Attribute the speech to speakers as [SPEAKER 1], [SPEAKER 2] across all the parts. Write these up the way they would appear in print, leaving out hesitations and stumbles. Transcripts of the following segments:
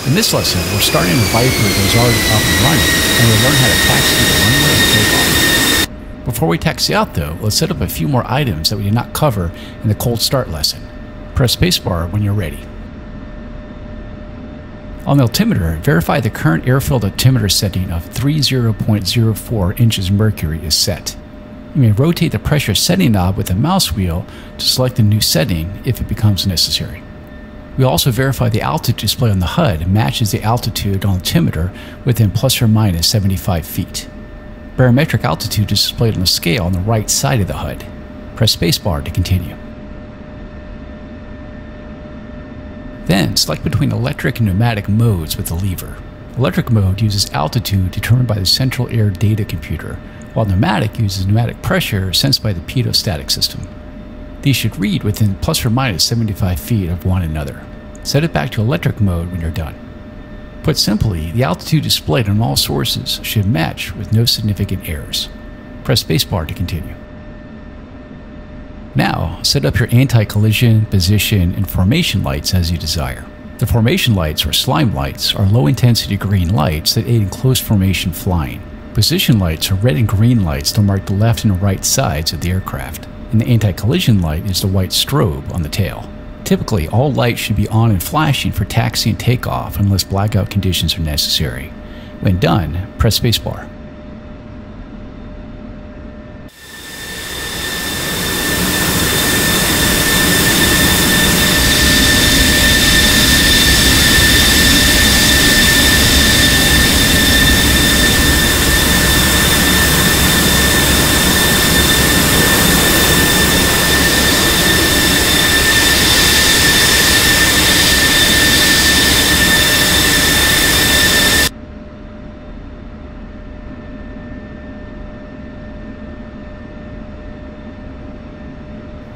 [SPEAKER 1] In this lesson, we're starting a Viper that is already up and running, and we'll learn how to taxi the runway and take off. Before we taxi out though, let's set up a few more items that we did not cover in the cold start lesson. Press spacebar when you're ready. On the altimeter, verify the current airfield altimeter setting of 30.04 inches mercury is set. You may rotate the pressure setting knob with the mouse wheel to select a new setting if it becomes necessary. We also verify the altitude display on the HUD matches the altitude on the altimeter within plus or minus 75 feet. Barometric altitude is displayed on the scale on the right side of the HUD. Press spacebar to continue. Then select between electric and pneumatic modes with the lever. Electric mode uses altitude determined by the central air data computer, while pneumatic uses pneumatic pressure sensed by the pedostatic system. These should read within plus or minus 75 feet of one another. Set it back to electric mode when you're done. Put simply, the altitude displayed on all sources should match with no significant errors. Press spacebar to continue. Now, set up your anti-collision, position, and formation lights as you desire. The formation lights, or slime lights, are low-intensity green lights that aid in close formation flying. Position lights are red and green lights that mark the left and right sides of the aircraft, and the anti-collision light is the white strobe on the tail. Typically, all lights should be on and flashing for taxi and takeoff unless blackout conditions are necessary. When done, press spacebar.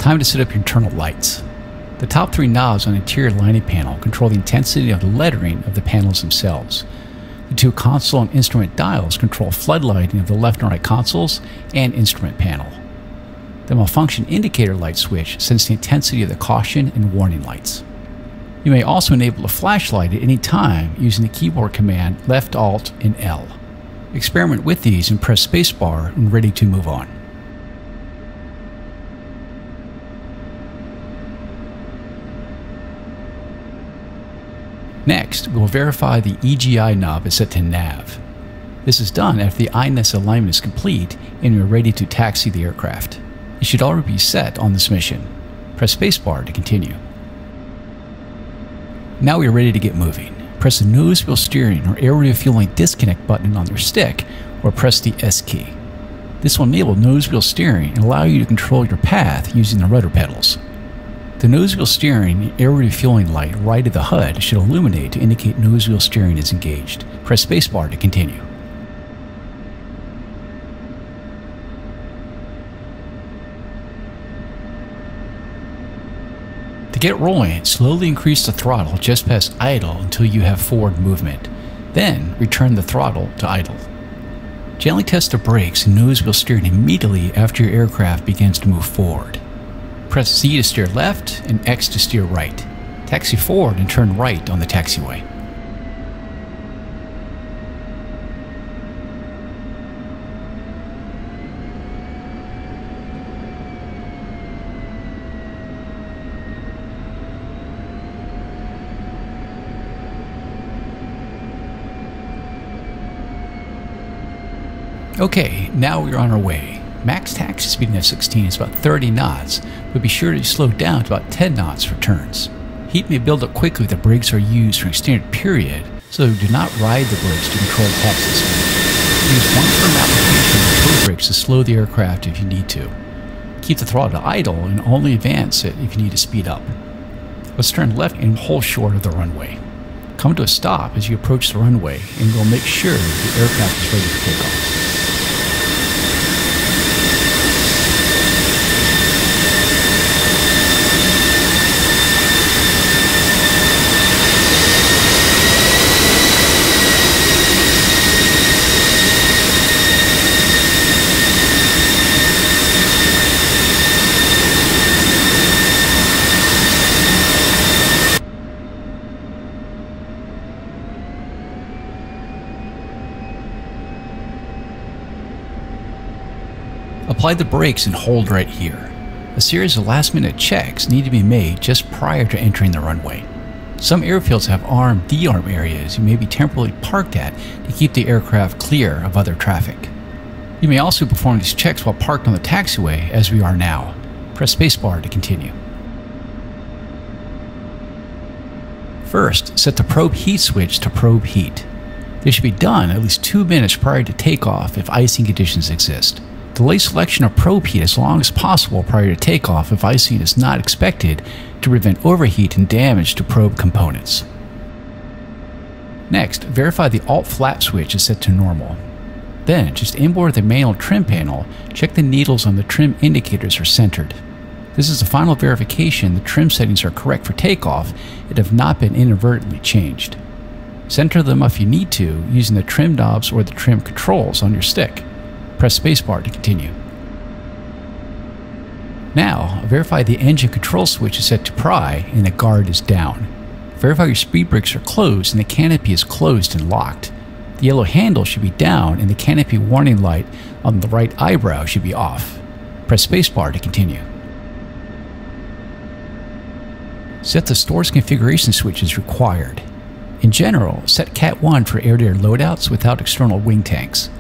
[SPEAKER 1] Time to set up your internal lights. The top three knobs on the interior lighting panel control the intensity of the lettering of the panels themselves. The two console and instrument dials control floodlighting of the left and right consoles and instrument panel. The malfunction indicator light switch sets the intensity of the caution and warning lights. You may also enable a flashlight at any time using the keyboard command Left Alt and L. Experiment with these and press spacebar when ready to move on. Next, we will verify the EGI knob is set to nav. This is done after the INES alignment is complete and we are ready to taxi the aircraft. It should already be set on this mission. Press spacebar to continue. Now we are ready to get moving. Press the nose wheel steering or air refueling disconnect button on your stick or press the S key. This will enable nose wheel steering and allow you to control your path using the rudder pedals. The nose wheel steering and air refueling light right of the HUD should illuminate to indicate nose wheel steering is engaged. Press spacebar to continue. To get rolling, slowly increase the throttle just past idle until you have forward movement. Then return the throttle to idle. Gently test the brakes and nose wheel steering immediately after your aircraft begins to move forward. Press Z to steer left and X to steer right. Taxi forward and turn right on the taxiway. Okay, now we're on our way. Max taxi speed in F-16 is about 30 knots, but be sure to slow down to about 10 knots for turns. Heat may build up quickly if the brakes are used for an extended period, so do not ride the brakes to control the taxi speed. Use one firm application of toe brakes to slow the aircraft if you need to. Keep the throttle to idle and only advance it if you need to speed up. Let's turn left and hold short of the runway. Come to a stop as you approach the runway and we'll make sure the aircraft is ready to take off. Apply the brakes and hold right here. A series of last-minute checks need to be made just prior to entering the runway. Some airfields have arm, de-arm areas you may be temporarily parked at to keep the aircraft clear of other traffic. You may also perform these checks while parked on the taxiway as we are now. Press spacebar to continue. First, set the probe heat switch to probe heat. This should be done at least 2 minutes prior to takeoff if icing conditions exist. Delay selection of probe heat as long as possible prior to takeoff if icing is not expected to prevent overheat and damage to probe components. Next, verify the alt flap switch is set to normal. Then, just inboard the manual trim panel, check the needles on the trim indicators are centered. This is the final verification the trim settings are correct for takeoff and have not been inadvertently changed. Center them if you need to using the trim knobs or the trim controls on your stick. Press spacebar to continue. Now, verify the engine control switch is set to pry and the guard is down. Verify your speed brakes are closed and the canopy is closed and locked. The yellow handle should be down and the canopy warning light on the right eyebrow should be off. Press spacebar to continue. Set the stores configuration switch as required. In general, set Cat 1 for air-to-air loadouts without external wing tanks.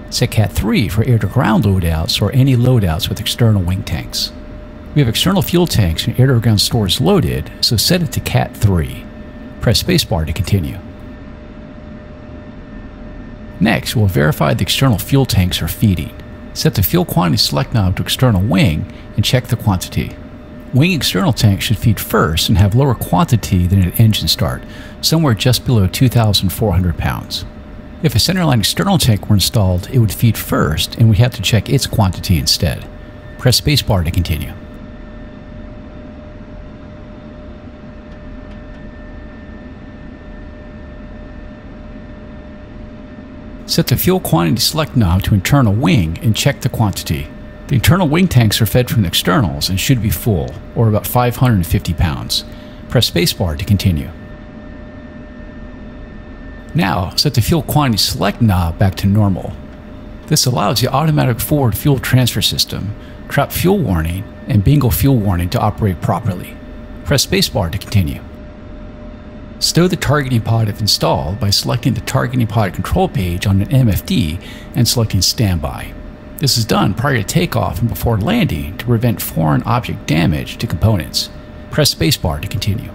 [SPEAKER 1] Set Cat 3 for air-to-ground loadouts or any loadouts with external wing tanks. We have external fuel tanks and air-to-ground stores loaded, so set it to Cat 3. Press spacebar to continue. Next, we'll verify the external fuel tanks are feeding. Set the fuel quantity select knob to external wing and check the quantity. Wing external tanks should feed first and have lower quantity than at engine start, somewhere just below 2,400 pounds. If a centerline external tank were installed, it would feed first and we have to check its quantity instead. Press spacebar to continue. Set the fuel quantity select knob to internal wing and check the quantity. The internal wing tanks are fed from the externals and should be full, or about 550 pounds. Press spacebar to continue. Now, set the fuel quantity select knob back to normal. This allows the automatic forward fuel transfer system, trap fuel warning, and bingo fuel warning to operate properly. Press spacebar to continue. Stow the targeting pod if installed by selecting the targeting pod control page on an MFD and selecting standby. This is done prior to takeoff and before landing to prevent foreign object damage to components. Press spacebar to continue.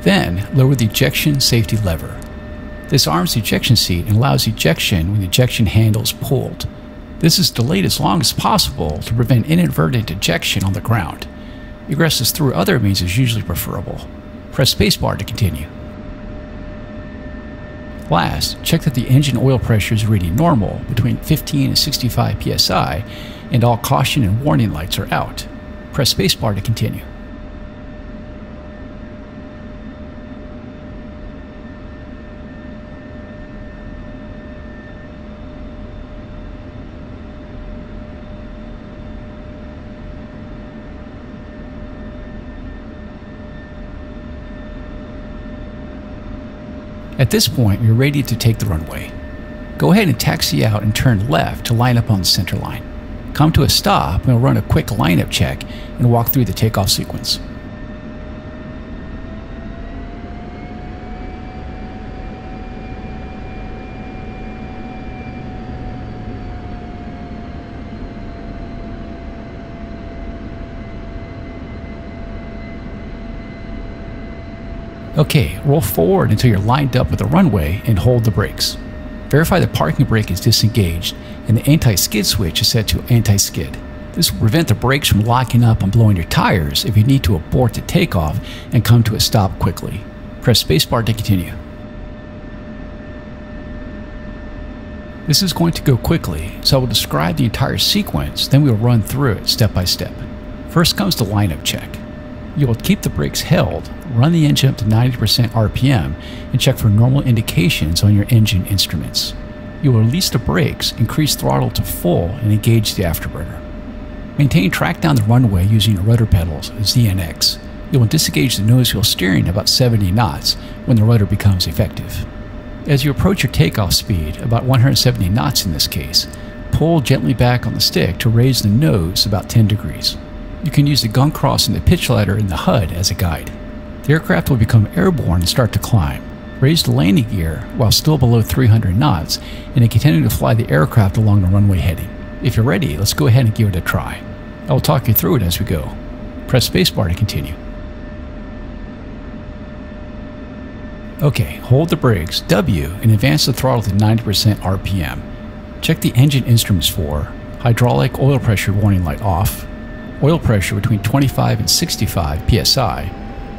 [SPEAKER 1] Then, lower the ejection safety lever. This arms the ejection seat and allows ejection when the ejection handle is pulled. This is delayed as long as possible to prevent inadvertent ejection on the ground. Egresses through other means is usually preferable. Press spacebar to continue. Last, check that the engine oil pressure is reading normal between 15 and 65 psi and all caution and warning lights are out. Press spacebar to continue. At this point, you're ready to take the runway. Go ahead and taxi out and turn left to line up on the center line. Come to a stop and we'll run a quick lineup check and walk through the takeoff sequence. Okay, roll forward until you're lined up with the runway and hold the brakes. Verify the parking brake is disengaged and the anti-skid switch is set to anti-skid. This will prevent the brakes from locking up and blowing your tires if you need to abort the takeoff and come to a stop quickly. Press spacebar to continue. This is going to go quickly, so I will describe the entire sequence, then we will run through it step by step. First comes the lineup check. You will keep the brakes held, run the engine up to 90% RPM, and check for normal indications on your engine instruments. You will release the brakes, increase throttle to full, and engage the afterburner. Maintain track down the runway using your rudder pedals, ZNX. You will disengage the nose wheel steering about 70 knots when the rudder becomes effective. As you approach your takeoff speed, about 170 knots in this case, pull gently back on the stick to raise the nose about 10 degrees. You can use the gun cross and the pitch ladder in the HUD as a guide. The aircraft will become airborne and start to climb. Raise the landing gear while still below 300 knots and then continue to fly the aircraft along the runway heading. If you're ready, let's go ahead and give it a try. I will talk you through it as we go. Press spacebar to continue. Okay, hold the brakes, W, and advance the throttle to 90% RPM. Check the engine instruments for hydraulic oil pressure warning light off, oil pressure between 25 and 65 psi,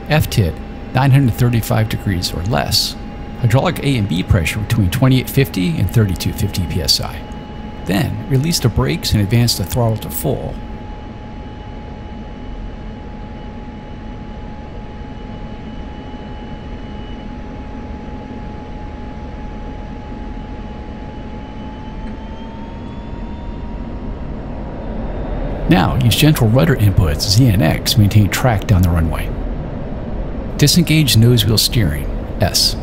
[SPEAKER 1] F-tit 935 degrees or less, hydraulic A and B pressure between 2850 and 3250 psi. Then, release the brakes and advance the throttle to full. Now, use gentle rudder inputs, ZNX, to maintain track down the runway. Disengage nose wheel steering, S.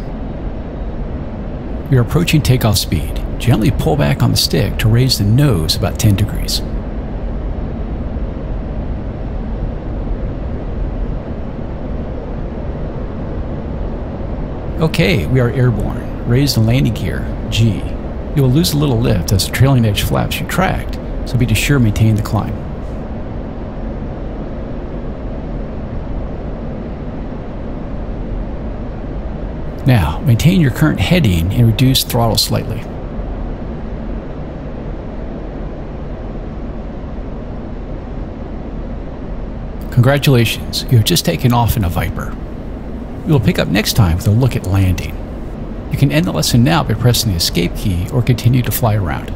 [SPEAKER 1] We are approaching takeoff speed. Gently pull back on the stick to raise the nose about 10 degrees. Okay, we are airborne. Raise the landing gear, G. You will lose a little lift as the trailing edge flaps retract, so be sure to maintain the climb. Now, maintain your current heading and reduce throttle slightly. Congratulations, you have just taken off in a Viper. We will pick up next time with a look at landing. You can end the lesson now by pressing the escape key or continue to fly around.